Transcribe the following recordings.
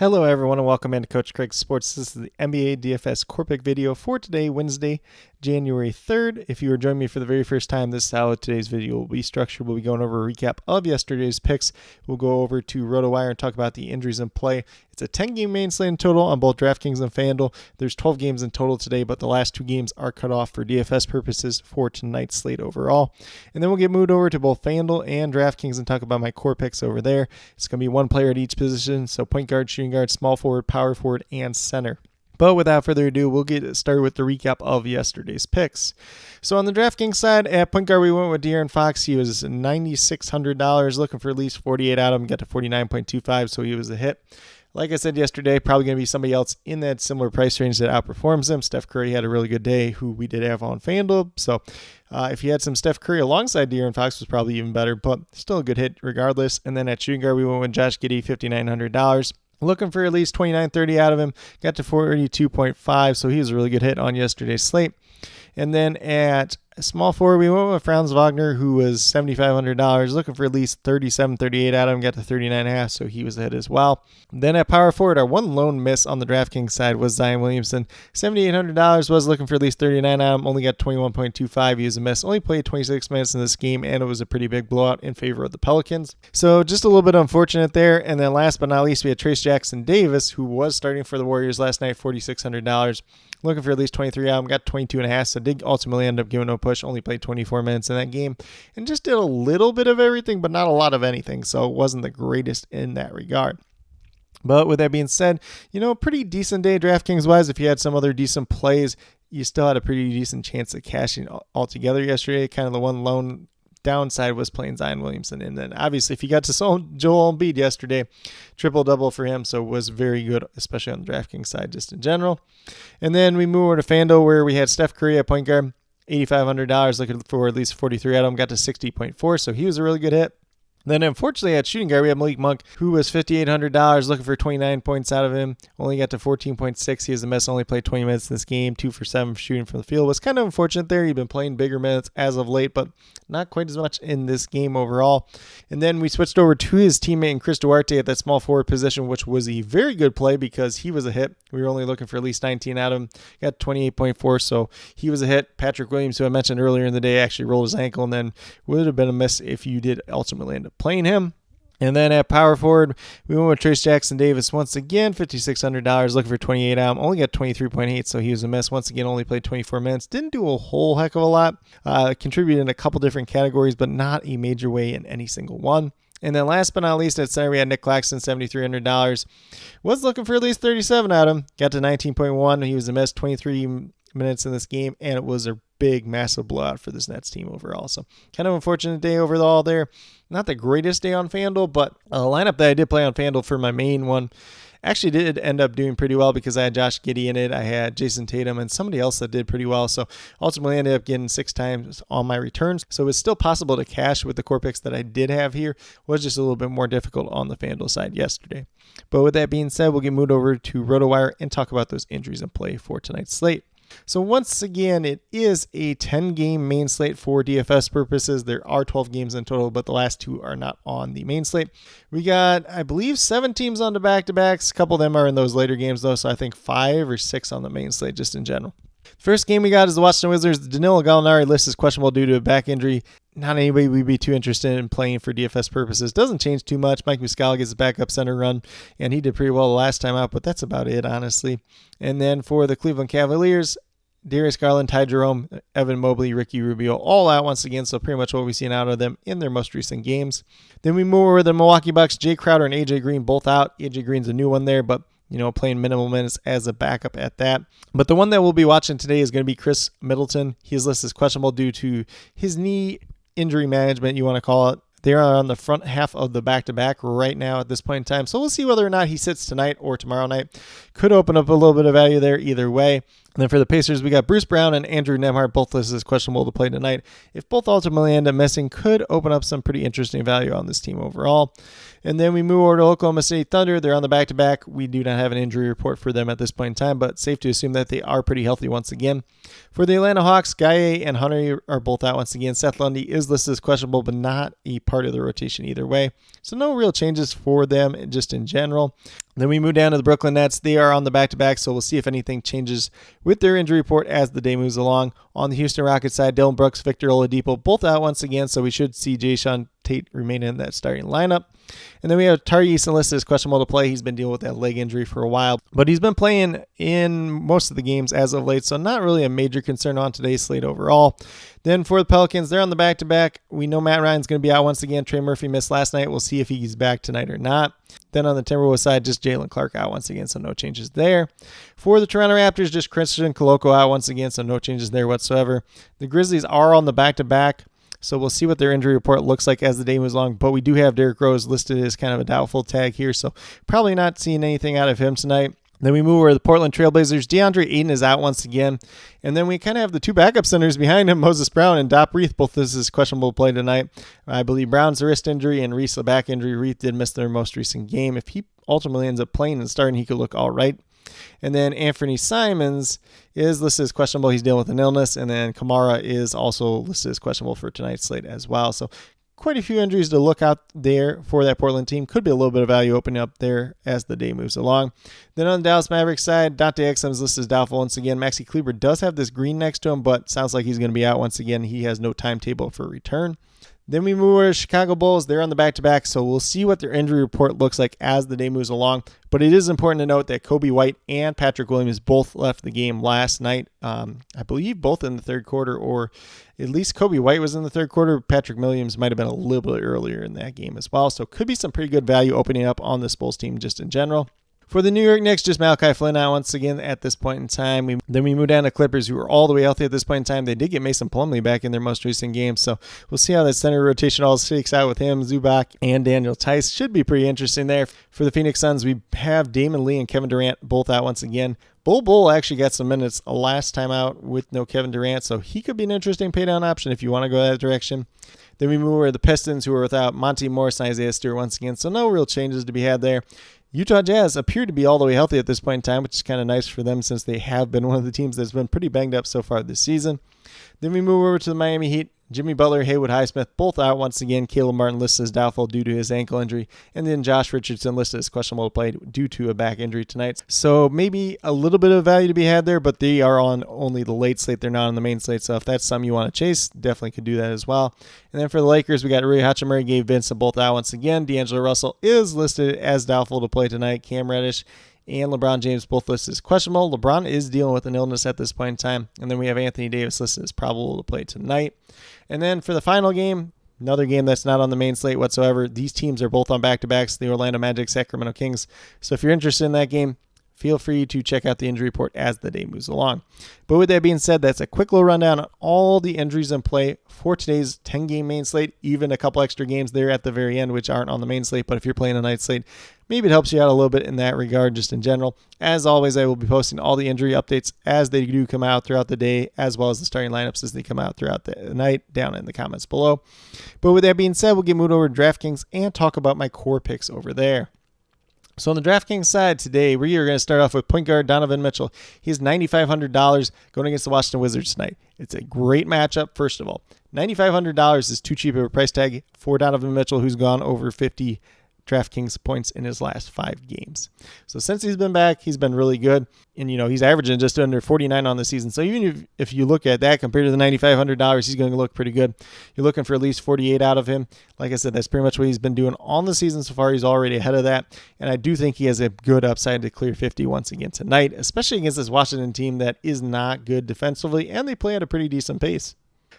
Hello everyone and welcome into Coach Craig's Sports. This is the NBA DFS Core Pick video for today, Wednesday, January 3rd. If you are joining me for the very first time, this is how today's video will be structured. We'll be going over a recap of yesterday's picks. We'll go over to RotoWire and talk about the injuries in play. It's a 10-game main slate in total on both DraftKings and FanDuel. There's 12 games in total today, but the last two games are cut off for DFS purposes for tonight's slate overall. And then we'll get moved over to both FanDuel and DraftKings and talk about my core picks over there. It's going to be one player at each position, so point guard, shooting guard, small forward, power forward, and center. But without further ado, we'll get started with the recap of yesterday's picks. So on the DraftKings side, at point guard, we went with De'Aaron Fox. He was $9,600, looking for at least 48 out of him, got to 49.25, so he was a hit. Like I said yesterday, probably going to be somebody else in that similar price range that outperforms him. Steph Curry had a really good day, who we did have on FanDuel. So if you had some Steph Curry alongside De'Aaron Fox, was probably even better, but still a good hit regardless. And then at shooting guard, we went with Josh Giddey, $5,900. Looking for at least 29.30 out of him. Got to 42.5, so he was a really good hit on yesterday's slate. And then at small forward, we went with Franz Wagner, who was $7,500, looking for at least 37.38 out of him, got to 39.5, so he was a hit as well. Then at power forward, our one lone miss on the DraftKings side was Zion Williamson. $7,800, was looking for at least 39 out of him, only got 21.25. He was a miss, only played 26 minutes in this game, and it was a pretty big blowout in favor of the Pelicans. So just a little bit unfortunate there. And then last but not least, we had Trace Jackson Davis, who was starting for the Warriors last night, $4,600. Looking for at least 23 out of him, got 22.5, so did ultimately end up giving no push, only played 24 minutes in that game, and just did a little bit of everything, but not a lot of anything, so it wasn't the greatest in that regard. But with that being said, pretty decent day DraftKings-wise. If you had some other decent plays, you still had a pretty decent chance of cashing altogether yesterday. Kind of the one lone downside was playing Zion Williamson. And then obviously if you got to Joel Embiid yesterday, triple-double for him, so it was very good, especially on the DraftKings side just in general. And then we move over to FanDuel, where we had Steph Curry at point guard, $8,500, looking for at least 43 out of him, got to 60.4, so he was a really good hit. Then, unfortunately, at shooting guard, we have Malik Monk, who was $5,800, looking for 29 points out of him. Only got to 14.6. He was a miss, only played 20 minutes in this game, 2 for 7 shooting from the field. Was kind of unfortunate there. He'd been playing bigger minutes as of late, but not quite as much in this game overall. And then we switched over to his teammate, Chris Duarte, at that small forward position, which was a very good play because he was a hit. We were only looking for at least 19 out of him. Got 28.4, so he was a hit. Patrick Williams, who I mentioned earlier in the day, actually rolled his ankle and then would have been a miss if you did ultimately end up playing him. And then at power forward, we went with Trace Jackson Davis once again, $5,600, looking for 28 out. Only got 23.8, so he was a miss. Once again, only played 24 minutes. Didn't do a whole heck of a lot. Contributed in a couple different categories, but not a major way in any single one. And then last but not least, at center, we had Nick Claxton, $7,300. Was looking for at least 37 out of him. Got to 19.1. He was a miss, 23 minutes in this game, and it was a big, massive blowout for this Nets team overall. So kind of unfortunate day overall there. Not the greatest day on FanDuel, but a lineup that I did play on FanDuel for my main one actually did end up doing pretty well because I had Josh Giddey in it. I had Jason Tatum and somebody else that did pretty well. So ultimately I ended up getting 6 times on my returns. So it's still possible to cash with the core picks that I did have here. It was just a little bit more difficult on the FanDuel side yesterday. But with that being said, we'll get moved over to RotoWire and talk about those injuries in play for tonight's slate. So once again, it is a 10-game main slate for DFS purposes. There are 12 games in total, but the last 2 are not on the main slate. We got, I believe, 7 teams on the back-to-backs. A couple of them are in those later games, though, so I think 5 or 6 on the main slate just in general. First game we got is the Washington Wizards. Danilo Gallinari list is questionable due to a back injury. Not anybody we'd be too interested in playing for DFS purposes. Doesn't change too much. Mike Muscala gets a backup center run, and he did pretty well the last time out, but that's about it, honestly. And then for the Cleveland Cavaliers, Darius Garland, Ty Jerome, Evan Mobley, Ricky Rubio, all out once again, so pretty much what we've seen out of them in their most recent games. Then we move over to the Milwaukee Bucks. Jay Crowder and AJ Green both out. AJ Green's a new one there, but playing minimal minutes as a backup at that. But the one that we'll be watching today is going to be Chris Middleton. His list is questionable due to his knee injury management, you want to call it. They are on the front half of the back-to-back right now at this point in time. So we'll see whether or not he sits tonight or tomorrow night. Could open up a little bit of value there either way. And then for the Pacers, we got Bruce Brown and Andrew Nembhard, both listed as questionable to play tonight. If both ultimately end up missing, could open up some pretty interesting value on this team overall. And then we move over to Oklahoma City Thunder. They're on the back-to-back. We do not have an injury report for them at this point in time, but safe to assume that they are pretty healthy once again. For the Atlanta Hawks, Gaye and Hunter are both out once again. Seth Lundy is listed as questionable, but not a part of the rotation either way. So no real changes for them just in general. Then we move down to the Brooklyn Nets. They are on the back-to-back, so we'll see if anything changes with their injury report as the day moves along. On the Houston Rockets side, Dillon Brooks, Victor Oladipo, both out once again, so we should see Jae'Sean Tate remain in that starting lineup. And then we have Tari Eason listed as questionable to play. He's been dealing with that leg injury for a while, but he's been playing in most of the games as of late, so not really a major concern on today's slate overall. Then for the Pelicans, they're on the back-to-back. We know Matt Ryan's going to be out once again. Trey Murphy missed last night. We'll see if he's back tonight or not. Then on the Timberwolves side, just Jalen Clark out once again, so no changes there. For the Toronto Raptors, just Christian Koloko out once again, so no changes there whatsoever. The Grizzlies are on the back-to-back, so we'll see what their injury report looks like as the day moves along, but we do have Derrick Rose listed as kind of a doubtful tag here, so probably not seeing anything out of him tonight. Then we move over to the Portland Trailblazers. DeAndre Ayton is out once again. And then we kind of have the two backup centers behind him, Moses Brown and Dop Reith. Both this is questionable play tonight. I believe Brown's a wrist injury and Reith's a back injury. Reith did miss their most recent game. If he ultimately ends up playing and starting, he could look all right. And then Anthony Simons is listed as questionable. He's dealing with an illness. And then Kamara is also listed as questionable for tonight's slate as well. So quite a few injuries to look out there for that Portland team. Could be a little bit of value opening up there as the day moves along. Then on the Dallas Mavericks side, Dante Exum is listed as doubtful once again. Maxi Kleber does have this green next to him, but sounds like he's going to be out once again. He has no timetable for return. Then we move over to Chicago Bulls. They're on the back-to-back, so we'll see what their injury report looks like as the day moves along. But it is important to note that Kobe White and Patrick Williams both left the game last night. I believe both in the third quarter, or at least Kobe White was in the third quarter. Patrick Williams might have been a little bit earlier in that game as well. So could be some pretty good value opening up on this Bulls team just in general. For the New York Knicks, just Malachi Flynn out once again at this point in time. Then we move down to Clippers, who are all the way healthy at this point in time. They did get Mason Plumlee back in their most recent game, so we'll see how that center rotation all shakes out with him, Zubac, and Daniel Tice. Should be pretty interesting there. For the Phoenix Suns, we have Damon Lee and Kevin Durant both out once again. Bull actually got some minutes last time out with no Kevin Durant, so he could be an interesting paydown option if you want to go that direction. Then we move over to the Pistons, who are without Monty Morris and Isaiah Stewart once again, so no real changes to be had there. Utah Jazz appear to be all the way healthy at this point in time, which is kind of nice for them since they have been one of the teams that's been pretty banged up so far this season. Then we move over to the Miami Heat. Jimmy Butler, Haywood Highsmith, both out once again. Caleb Martin listed as doubtful due to his ankle injury. And then Josh Richardson listed as questionable to play due to a back injury tonight. So maybe a little bit of value to be had there, but they are on only the late slate. They're not on the main slate. So if that's something you want to chase, definitely could do that as well. And then for the Lakers, we got Rui Hachimura, Gabe Vincent, both out once again. D'Angelo Russell is listed as doubtful to play tonight. Cam Reddish and LeBron James both listed as questionable. LeBron is dealing with an illness at this point in time. And then we have Anthony Davis listed as probable to play tonight. And then for the final game, another game that's not on the main slate whatsoever. These teams are both on back-to-backs, the Orlando Magic, Sacramento Kings. So if you're interested in that game, feel free to check out the injury report as the day moves along. But with that being said, that's a quick little rundown on all the injuries in play for today's 10-game main slate, even a couple extra games there at the very end, which aren't on the main slate. But if you're playing a night slate, maybe it helps you out a little bit in that regard, just in general. As always, I will be posting all the injury updates as they do come out throughout the day, as well as the starting lineups as they come out throughout the night down in the comments below. But with that being said, we'll get moved over to DraftKings and talk about my core picks over there. So on the DraftKings side today, we are going to start off with point guard Donovan Mitchell. He's $9,500 going against the Washington Wizards tonight. It's a great matchup, first of all. $9,500 is too cheap of a price tag for Donovan Mitchell, who's gone over 50 DraftKings points in his last 5 games. So since he's been back, he's been really good. And, he's averaging just under 49 on the season. So even if you look at that compared to the $9,500, he's going to look pretty good. You're looking for at least 48 out of him. Like I said, that's pretty much what he's been doing on the season so far. He's already ahead of that. And I do think he has a good upside to clear 50 once again tonight, especially against this Washington team that is not good defensively, and they play at a pretty decent pace.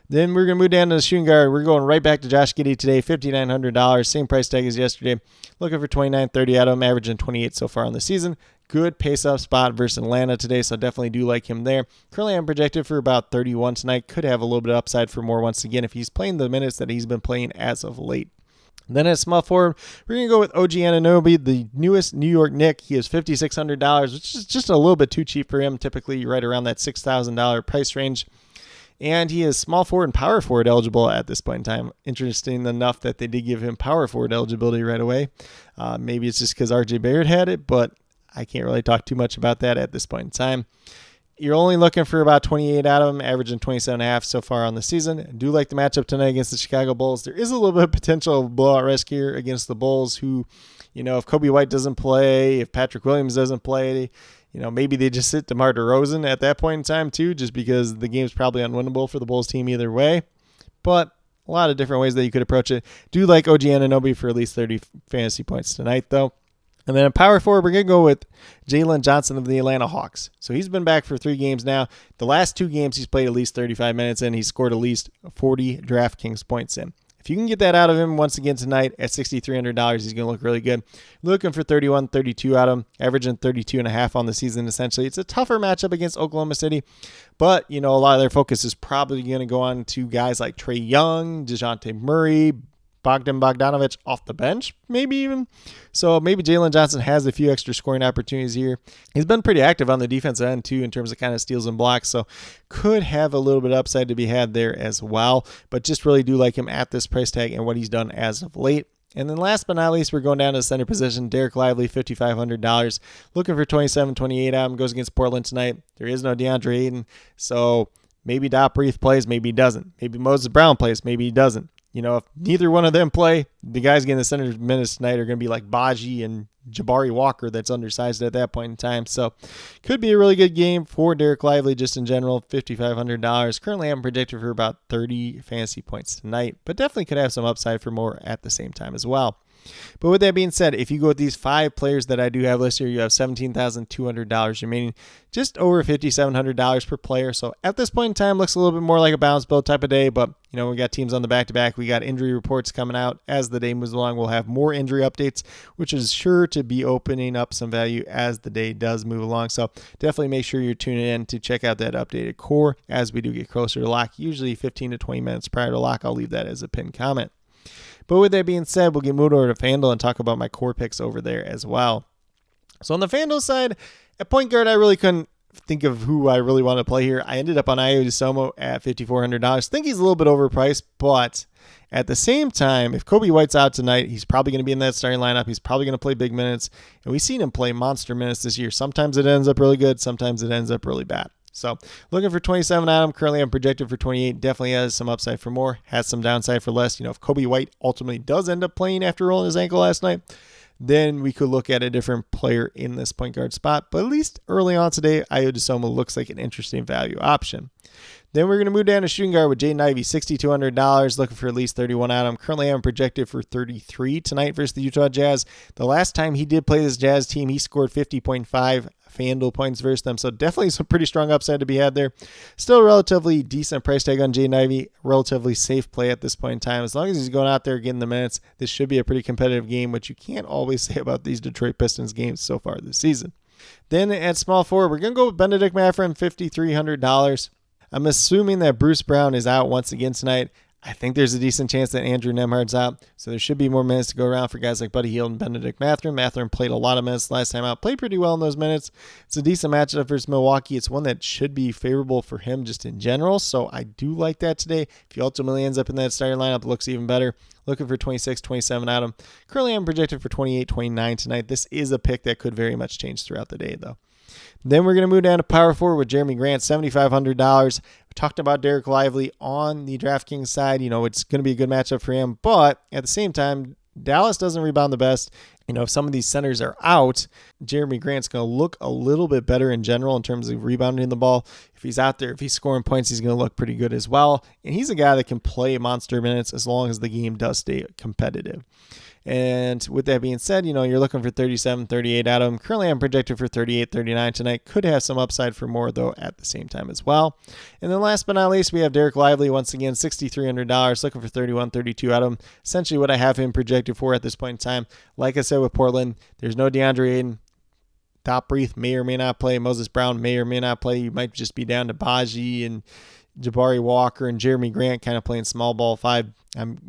Then we're going to move down to the shooting guard. We're going right back to Josh Giddey today, $5,900, same price tag as yesterday. Looking for 29-30 out of him, averaging 28 so far on the season. Good pace-up spot versus Atlanta today, so definitely do like him there. Currently, I'm projected for about 31 tonight. Could have a little bit of upside for more once again if he's playing the minutes that he's been playing as of late. Then at small forward, we're going to go with OG Anunoby, the newest New York Knick. He is $5,600, which is just a little bit too cheap for him, typically right around that $6,000 price range. And he is small forward and power forward eligible at this point in time. Interesting enough that they did give him power forward eligibility right away. Maybe it's just because RJ Barrett had it, but I can't really talk too much about that at this point in time. You're only looking for about 28 out of him, averaging 27.5 so far on the season. I do like the matchup tonight against the Chicago Bulls. There is a little bit of potential blowout risk here against the Bulls, who, if Kobe White doesn't play, if Patrick Williams doesn't play, maybe they just sit DeMar DeRozan at that point in time too, just because the game's probably unwinnable for the Bulls team either way. But a lot of different ways that you could approach it. Do like OG Anunoby for at least 30 fantasy points tonight, though. And then in power forward, we're going to go with Jalen Johnson of the Atlanta Hawks. So he's been back for 3 games now. The last 2 games, he's played at least 35 minutes in. He's scored at least 40 DraftKings points in. If you can get that out of him once again tonight at $6,300, he's going to look really good. Looking for 31, 32 out of him, averaging 32.5 on the season, essentially. It's a tougher matchup against Oklahoma City, but, a lot of their focus is probably going to go on to guys like Trae Young, DeJounte Murray, Bogdanovich off the bench, maybe even. So maybe Jalen Johnson has a few extra scoring opportunities here. He's been pretty active on the defensive end, too, in terms of kind of steals and blocks. So could have a little bit of upside to be had there as well. But just really do like him at this price tag and what he's done as of late. And then last but not least, we're going down to the center position. Derek Lively, $5,500. Looking for 27, 28 out of him. Goes against Portland tonight. There is no DeAndre Ayton. So maybe Dot Breath plays, maybe he doesn't. Maybe Moses Brown plays, maybe he doesn't. If neither one of them play, the guys getting the center minutes tonight are going to be like Baji and Jabari Walker that's undersized at that point in time. So could be a really good game for Derek Lively just in general, $5,500. Currently I'm projected for about 30 fantasy points tonight, but definitely could have some upside for more at the same time as well. But with that being said, if you go with these 5 players that I do have listed here, you have $17,200 remaining, just over $5,700 per player. So at this point in time, looks a little bit more like a balance build type of day. But, we got teams on the back-to-back. We got injury reports coming out. As the day moves along, we'll have more injury updates, which is sure to be opening up some value as the day does move along. So definitely make sure you're tuning in to check out that updated core as we do get closer to lock, usually 15 to 20 minutes prior to lock. I'll leave that as a pinned comment. But with that being said, we'll get moved over to FanDuel and talk about my core picks over there as well. So on the FanDuel side, at point guard, I really couldn't think of who I really want to play here. I ended up on Ayo Dosunmu at $5,400. I think he's a little bit overpriced, but at the same time, if Kobe White's out tonight, he's probably going to be in that starting lineup. He's probably going to play big minutes, and we've seen him play monster minutes this year. Sometimes it ends up really good. Sometimes it ends up really bad. So looking for 27 out of him. Currently I'm projected for 28. Definitely has some upside for more. Has some downside for less. If Kobe White ultimately does end up playing after rolling his ankle last night, then we could look at a different player in this point guard spot. But at least early on today, Ayo Dosunmu looks like an interesting value option. Then we're going to move down to shooting guard with Jaden Ivey, $6,200, looking for at least 31 out of him. Currently I'm projected for 33 tonight versus the Utah Jazz. The last time he did play this Jazz team, he scored 50.5 FanDuel points versus them. So definitely some pretty strong upside to be had there. Still a relatively decent price tag on Jaden Ivey. Relatively safe play at this point in time. As long as he's going out there getting the minutes, this should be a pretty competitive game, which you can't always say about these Detroit Pistons games so far this season. Then at small forward, we're going to go with Benedict Mathurin, $5,300. I'm assuming that Bruce Brown is out once again tonight. I think there's a decent chance that Andrew Nembhard's out, so there should be more minutes to go around for guys like Buddy Hield and Benedict Mathurin. Mathurin played a lot of minutes last time out, played pretty well in those minutes. It's a decent matchup versus Milwaukee. It's one that should be favorable for him just in general, so I do like that today. If he ultimately ends up in that starting lineup, it looks even better. Looking for 26, 27 out of him. Currently, I'm projected for 28, 29 tonight. This is a pick that could very much change throughout the day, though. Then we're going to move down to power forward with Jeremy Grant, $7,500. We talked about Derek Lively on the DraftKings side. It's going to be a good matchup for him. But at the same time, Dallas doesn't rebound the best. If some of these centers are out, Jeremy Grant's going to look a little bit better in general in terms of rebounding the ball. If he's out there, if he's scoring points, he's going to look pretty good as well. And he's a guy that can play monster minutes as long as the game does stay competitive. And with that being said, you're looking for 37, 38 out of him. Currently, I'm projected for 38, 39 tonight. Could have some upside for more, though, at the same time as well. And then last but not least, we have Derek Lively, once again, $6,300, looking for 31, 32 out of him. Essentially what I have him projected for at this point in time. Like I said with Portland, there's no DeAndre Ayton. Dot Breath may or may not play. Moses Brown may or may not play. You might just be down to Baji and Jabari Walker and Jeremy Grant kind of playing small ball 5.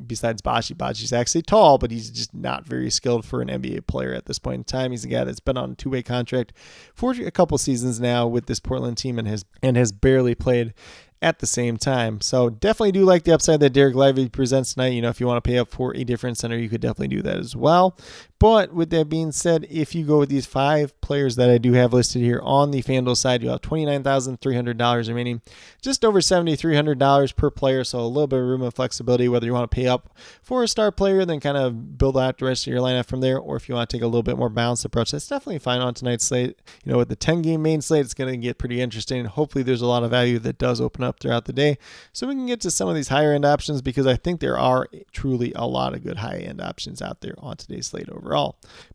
Besides Baji. Baji's actually tall, but he's just not very skilled for an NBA player at this point in time. He's a guy that's been on a 2-way contract for a couple seasons now with this Portland team and has barely played at the same time. So definitely do like the upside that Derek Lively presents tonight. If you want to pay up for a different center, you could definitely do that as well. But with that being said, if you go with these 5 players that I do have listed here on the FanDuel side, you'll have $29,300 remaining, just over $7,300 per player. So a little bit of room of flexibility, whether you want to pay up for a star player, then kind of build out the rest of your lineup from there, or if you want to take a little bit more balanced approach, that's definitely fine on tonight's slate. With the 10-game main slate, it's going to get pretty interesting. Hopefully there's a lot of value that does open up throughout the day, so we can get to some of these higher end options, because I think there are truly a lot of good high end options out there on today's slate overall.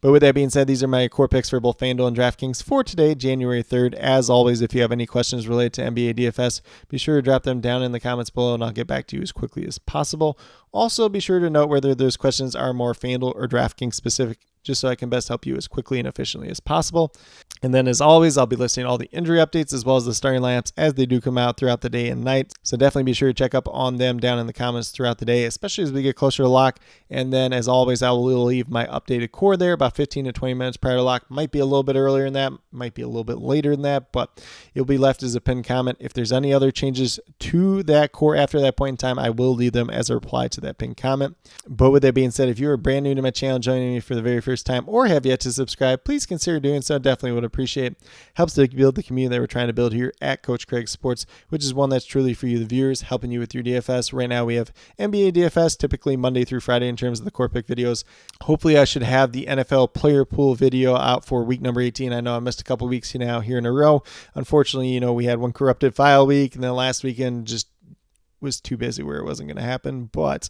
But with that being said, these are my core picks for both FanDuel and DraftKings for today, January 3rd. As always, if you have any questions related to NBA DFS, be sure to drop them down in the comments below, and I'll get back to you as quickly as possible. Also, be sure to note whether those questions are more FanDuel or DraftKings specific, just so I can best help you as quickly and efficiently as possible. And then, as always, I'll be listing all the injury updates as well as the starting lineups as they do come out throughout the day and night. So definitely be sure to check up on them down in the comments throughout the day, especially as we get closer to lock. And then, as always, I will leave my updated core there about 15 to 20 minutes prior to lock. Might be a little bit earlier than that, might be a little bit later than that, but it'll be left as a pinned comment. If there's any other changes to that core after that point in time, I will leave them as a reply to that pinned comment. But with that being said, if you are brand new to my channel, joining me for the very first time, or have yet to subscribe, please consider doing so. Definitely would appreciate it. Helps to build the community that we're trying to build here at Coach Craig Sports, which is one that's truly for you, the viewers, helping you with your DFS. Right now we have NBA DFS, typically Monday through Friday in terms of the core pick videos. Hopefully I should have the NFL player pool video out for week number 18. I know I missed a couple weeks now here in a row. Unfortunately, we had one corrupted file week, and then last weekend just was too busy where it wasn't going to happen, but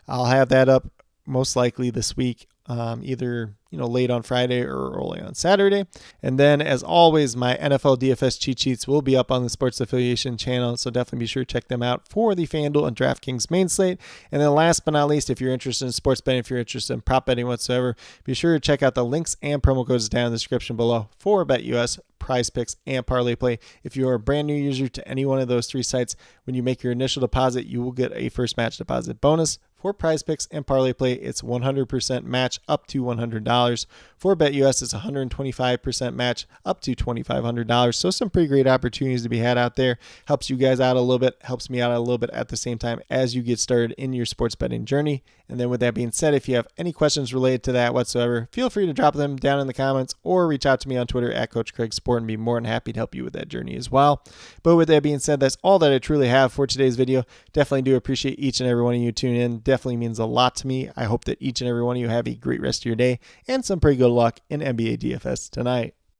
I'll have that up most likely this week, either late on Friday or early on Saturday. And then, as always, my NFL DFS cheat sheets will be up on the Sports Affiliation channel, so definitely be sure to check them out for the FanDuel and DraftKings main slate. And then last but not least, if you're interested in sports betting, if you're interested in prop betting whatsoever, be sure to check out the links and promo codes down in the description below for BetUS, Prize Picks, and Parlay Play. If you are a brand new user to any one of those 3 sites, when you make your initial deposit, you will get a first match deposit bonus. For Prize Picks and Parlay Play, it's 100% match up to $100. For BetUS, it's 125% match up to $2,500. So some pretty great opportunities to be had out there. Helps you guys out a little bit, helps me out a little bit at the same time as you get started in your sports betting journey. And then with that being said, if you have any questions related to that whatsoever, feel free to drop them down in the comments or reach out to me on Twitter at Coach Craig Sport, and be more than happy to help you with that journey as well. But with that being said, that's all that I truly have for today's video. Definitely do appreciate each and every one of you tuning in. Definitely means a lot to me. I hope that each and every one of you have a great rest of your day and some pretty good luck in NBA DFS tonight.